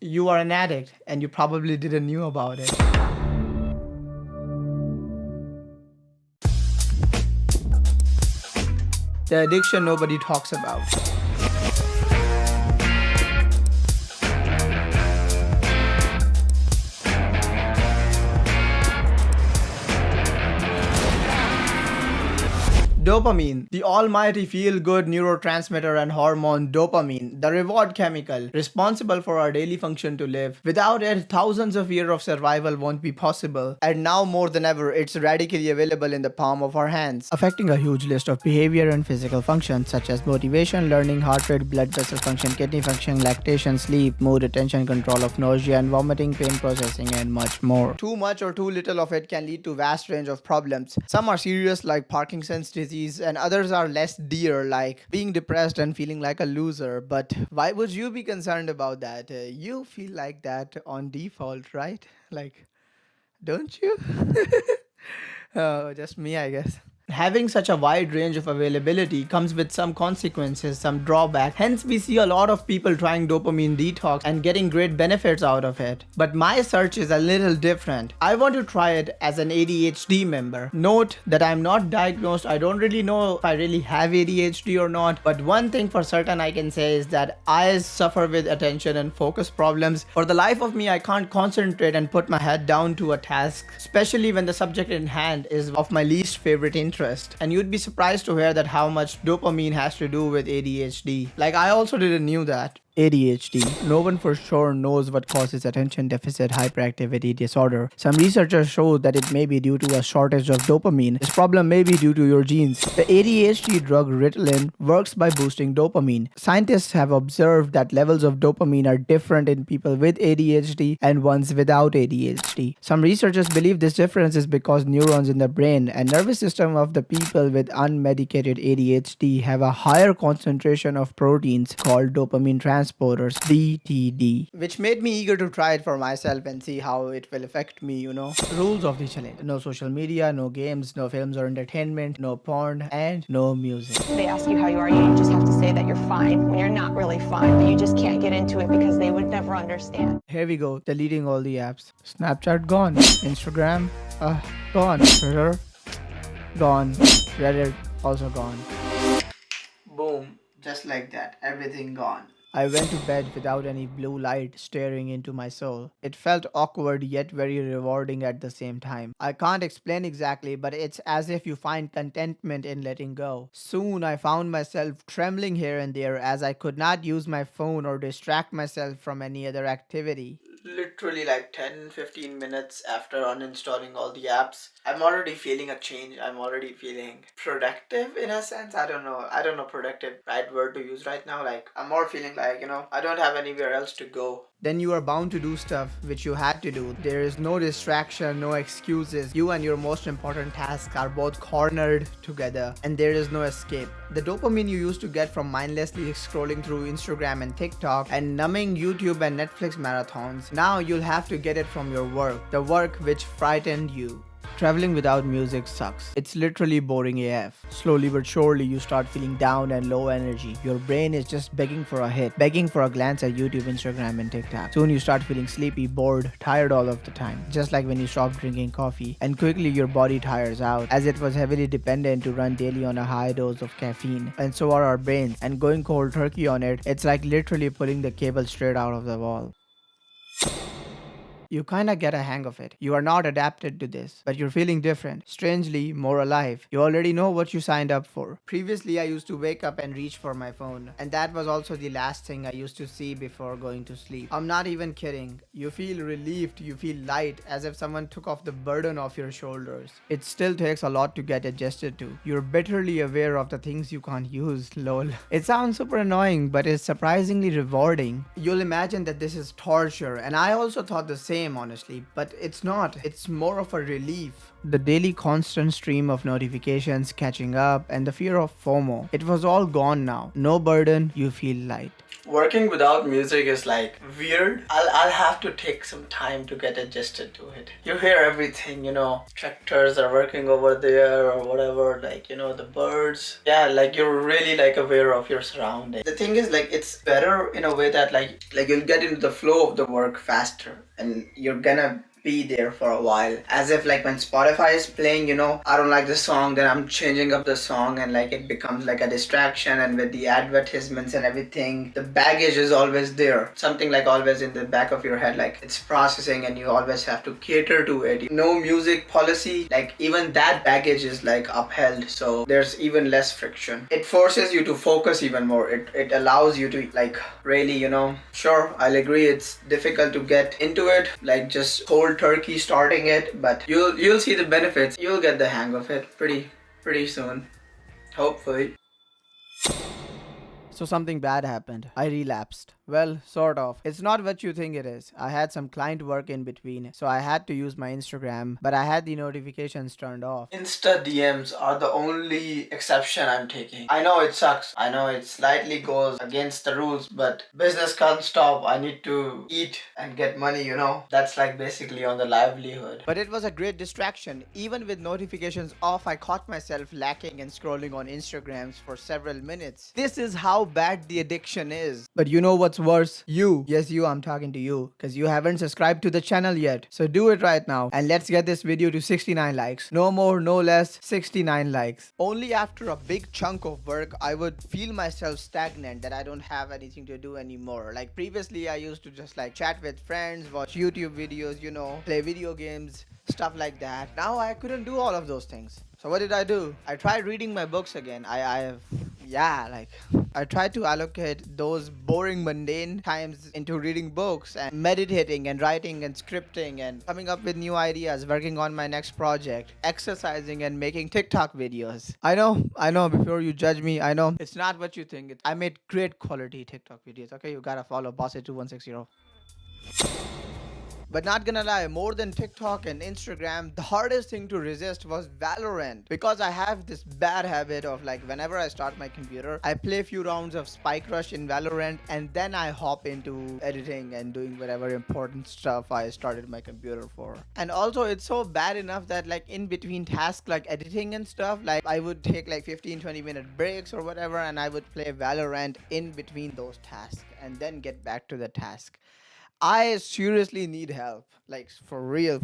You are an addict and you probably didn't knew about it. The addiction nobody talks about. Dopamine, the almighty feel-good neurotransmitter and hormone dopamine, the reward chemical, responsible for our daily function to live. Without it, thousands of years of survival won't be possible. And now more than ever, it's radically available in the palm of our hands, affecting a huge list of behavior and physical functions such as motivation, learning, heart rate, blood vessel function, kidney function, lactation, sleep, mood, attention, control of nausea and vomiting, pain processing, and much more. Too much or too little of it can lead to vast range of problems. Some are serious like Parkinson's disease, and others are less dear like being depressed and feeling like a loser. But why would you be concerned about that? You feel like that on default, right? Like, don't you? Oh, just me, I guess. Having such a wide range of availability comes with some consequences, some drawbacks. Hence, we see a lot of people trying dopamine detox and getting great benefits out of it. But my search is a little different. I want to try it as an ADHD member. Note that I'm not diagnosed. I don't really know if I really have ADHD or not. But one thing for certain I can say is that I suffer with attention and focus problems. For the life of me, I can't concentrate and put my head down to a task, especially when the subject in hand is of my least favorite interest. And you'd be surprised to hear that how much dopamine has to do with ADHD. Like, I also didn't knew that. ADHD. No one for sure knows what causes attention deficit hyperactivity disorder. Some researchers show that it may be due to a shortage of dopamine. This problem may be due to your genes. The ADHD drug Ritalin works by boosting dopamine. Scientists have observed that levels of dopamine are different in people with ADHD and ones without ADHD. Some researchers believe this difference is because neurons in the brain and nervous system of the people with unmedicated ADHD have a higher concentration of proteins called dopamine transporters, DTD, which made me eager to try it for myself and see how it will affect me, Rules of the challenge: no social media, no games, no films or entertainment, no porn, and no music. They ask you how you are, you just have to say that you're fine when you're not really fine, but you just can't get into it because they would never understand. Here we go, deleting all the apps. Snapchat gone, Instagram gone, Twitter gone, Reddit also gone. Boom, just like that, everything gone. I went to bed without any blue light staring into my soul. It felt awkward yet very rewarding at the same time. I can't explain exactly, but it's as if you find contentment in letting go. Soon I found myself trembling here and there as I could not use my phone or distract myself from any other activity. Literally like 10-15 minutes after uninstalling all the apps, I'm already feeling a change. I'm already feeling productive in a sense. I don't know productive right word to use right now. Like, I'm more feeling like, I don't have anywhere else to go. Then you are bound to do stuff which you had to do. There is no distraction, no excuses. You and your most important tasks are both cornered together and there is no escape. The dopamine you used to get from mindlessly scrolling through Instagram and TikTok and numbing YouTube and Netflix marathons, now you'll have to get it from your work, the work which frightened you. Traveling without music sucks. It's literally boring AF. Slowly but surely you start feeling down and low energy. Your brain is just begging for a hit, begging for a glance at YouTube, Instagram and TikTok. Soon you start feeling sleepy, bored, tired all of the time. Just like when you stop drinking coffee. And quickly your body tires out as it was heavily dependent to run daily on a high dose of caffeine. And so are our brains. And going cold turkey on it, it's like literally pulling the cable straight out of the wall. You kinda get a hang of it. You are not adapted to this, but you're feeling different, strangely more alive. You already know what you signed up for. Previously, I used to wake up and reach for my phone, and that was also the last thing I used to see before going to sleep. I'm not even kidding. You feel relieved, you feel light, as if someone took off the burden off your shoulders. It still takes a lot to get adjusted to. You're bitterly aware of the things you can't use, lol. It sounds super annoying, but it's surprisingly rewarding. You'll imagine that this is torture, and I also thought the same, honestly, but it's not. It's more of a relief. The daily constant stream of notifications catching up and the fear of FOMO. It was all gone now. No burden, you feel light. Working without music is like weird. I'll have to take some time to get adjusted to it. You hear everything, tractors are working over there or whatever, like, the birds. Yeah, like you're really like aware of your surroundings. The thing is, like, it's better in a way that like you'll get into the flow of the work faster and you're gonna be there for a while. As if like when Spotify is playing, I don't like the song, then I'm changing up the song and like it becomes like a distraction, and with the advertisements and everything, the baggage is always there. Something like always in the back of your head, like it's processing and you always have to cater to it. No music policy, like even that baggage is like upheld, so there's even less friction. It forces you to focus even more. It allows you to like really, sure, I'll agree it's difficult to get into it, like just cold turkey starting it, but you'll see the benefits. You'll get the hang of it pretty soon, hopefully. So something bad happened. I relapsed. Well, sort of. It's not what you think it is. I had some client work in between, so I had to use my Instagram, but I had the notifications turned off. Insta DMs are the only exception I'm taking. I know it sucks. I know it slightly goes against the rules, but business can't stop. I need to eat and get money, That's like basically on the livelihood. But it was a great distraction. Even with notifications off, I caught myself lacking and scrolling on Instagrams for several minutes. This is how bad the addiction is. But you know what's worse? You. Yes, you, I'm talking to you. Because you haven't subscribed to the channel yet. So do it right now. And let's get this video to 69 likes. No more, no less, 69 likes. Only after a big chunk of work, I would feel myself stagnant, that I don't have anything to do anymore. Like previously, I used to just like chat with friends, watch YouTube videos, play video games, stuff like that. Now I couldn't do all of those things. So what did I do? I tried reading my books again. I tried to allocate those boring, mundane times into reading books and meditating and writing and scripting and coming up with new ideas, working on my next project, exercising and making TikTok videos. I know, before you judge me, I know it's not what you think. I made great quality TikTok videos. Okay, you gotta follow Bossy2160. But not gonna lie, more than TikTok and Instagram, the hardest thing to resist was Valorant. Because I have this bad habit of like whenever I start my computer, I play a few rounds of Spike Rush in Valorant and then I hop into editing and doing whatever important stuff I started my computer for. And also it's so bad enough that like in between tasks like editing and stuff, like I would take like 15-20 minute breaks or whatever and I would play Valorant in between those tasks and then get back to the task. I seriously need help, like for real.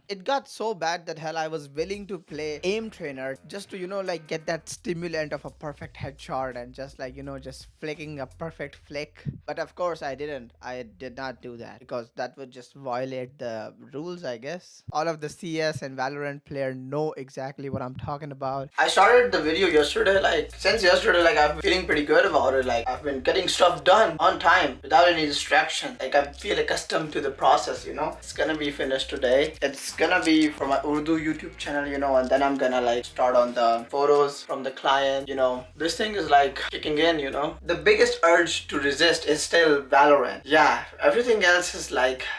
It got so bad that hell I was willing to play aim trainer just to, like get that stimulant of a perfect headshot and just like, just flicking a perfect flick. But of course I didn't. I did not do that because that would just violate the rules, I guess. All of the CS and Valorant player know exactly what I'm talking about. I started the video yesterday, since yesterday, I've been feeling pretty good about it. Like I've been getting stuff done on time without any distraction. Like I feel accustomed to the process, It's gonna be finished today. It's gonna be for my Urdu YouTube channel, and then I'm gonna start on the photos from the client, This thing is kicking in, The biggest urge to resist is still Valorant. Yeah, everything else is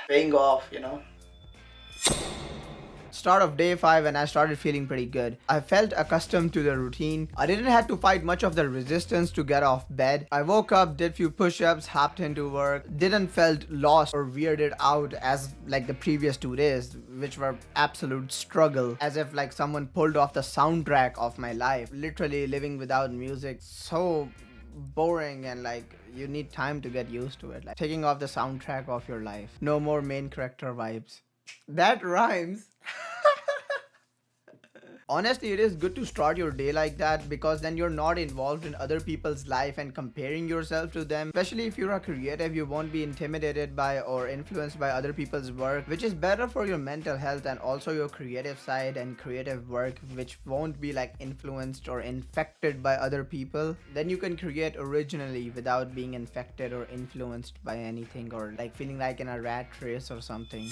paying off, Start of day 5 and I started feeling pretty good. I felt accustomed to the routine. I didn't have to fight much of the resistance to get off bed. I woke up, did few push-ups, hopped into work, didn't felt lost or weirded out as the previous 2 days, which were absolute struggle, as if someone pulled off the soundtrack of my life. Literally living without music, so boring, and you need time to get used to it. Taking off the soundtrack of your life. No more main character vibes. That rhymes. Honestly, it is good to start your day like that because then you're not involved in other people's life and comparing yourself to them. Especially if you're a creative, you won't be intimidated by or influenced by other people's work, which is better for your mental health and also your creative side and creative work, which won't be influenced or infected by other people. Then you can create originally without being infected or influenced by anything or feeling in a rat race or something.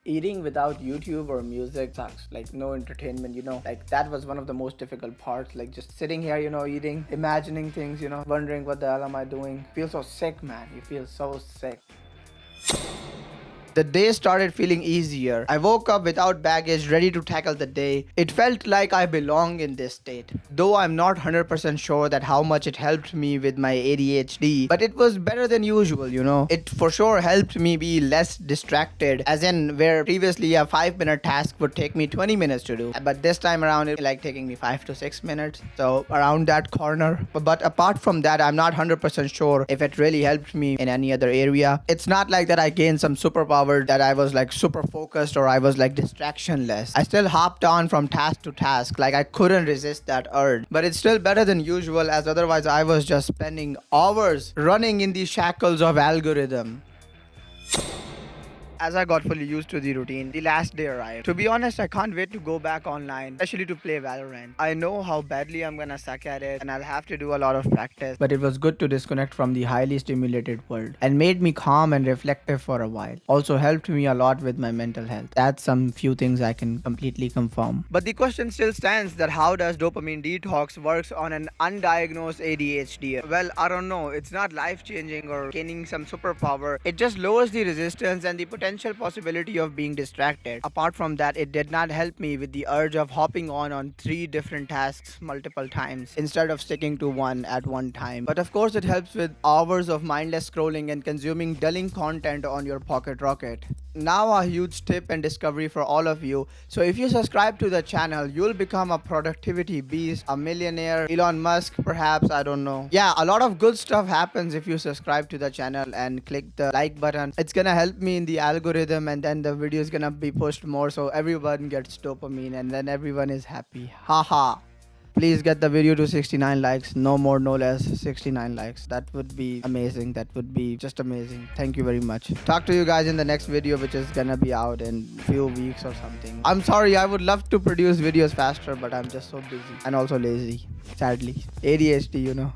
Eating without YouTube or music sucks. No entertainment, that was one of the most difficult parts. Just sitting here, eating, imagining things, wondering what the hell am I doing. You feel so sick, man. You feel so sick. The day started feeling easier. I woke up without baggage, ready to tackle the day. It felt like I belong in this state. Though I'm not 100% sure that how much it helped me with my ADHD, but it was better than usual, you know. It for sure helped me be less distracted, as in where previously a 5-minute task would take me 20 minutes to do. But this time around, it like taking me 5 to 6 minutes. So around that corner. But apart from that, I'm not 100% sure if it really helped me in any other area. It's not like that I gained some superpower that I was like super focused or I was like distractionless. I still hopped on from task to task, like I couldn't resist that urge. But it's still better than usual, as otherwise I was just spending hours running in the shackles of algorithm. As I got fully used to the routine, the last day arrived. To be honest, I can't wait to go back online, especially to play Valorant. I know how badly I'm gonna suck at it and I'll have to do a lot of practice, but it was good to disconnect from the highly stimulated world and made me calm and reflective for a while. Also helped me a lot with my mental health. That's some few things I can completely confirm. But the question still stands that how does dopamine detox works on an undiagnosed ADHD? Well, I don't know. It's not life-changing or gaining some superpower. It just lowers the resistance and the potential possibility of being distracted. Apart from that, it did not help me with the urge of hopping on 3 different tasks multiple times instead of sticking to one at one time. But of course, it helps with hours of mindless scrolling and consuming dulling content on your pocket rocket. Now a huge tip and discovery for all of you. So if you subscribe to the channel, you'll become a productivity beast, a millionaire, Elon Musk perhaps, I don't know. Yeah, a lot of good stuff happens if you subscribe to the channel and click the like button. It's gonna help me in the algorithm and then the video is gonna be pushed more so everyone gets dopamine and then everyone is happy. Haha. Please get the video to 69 likes. No more, no less. 69 likes. That would be amazing. That would be just amazing. Thank you very much. Talk to you guys in the next video, which is gonna be out in few weeks or something. I'm sorry. I would love to produce videos faster, but I'm just so busy and also lazy. Sadly. ADHD, you know.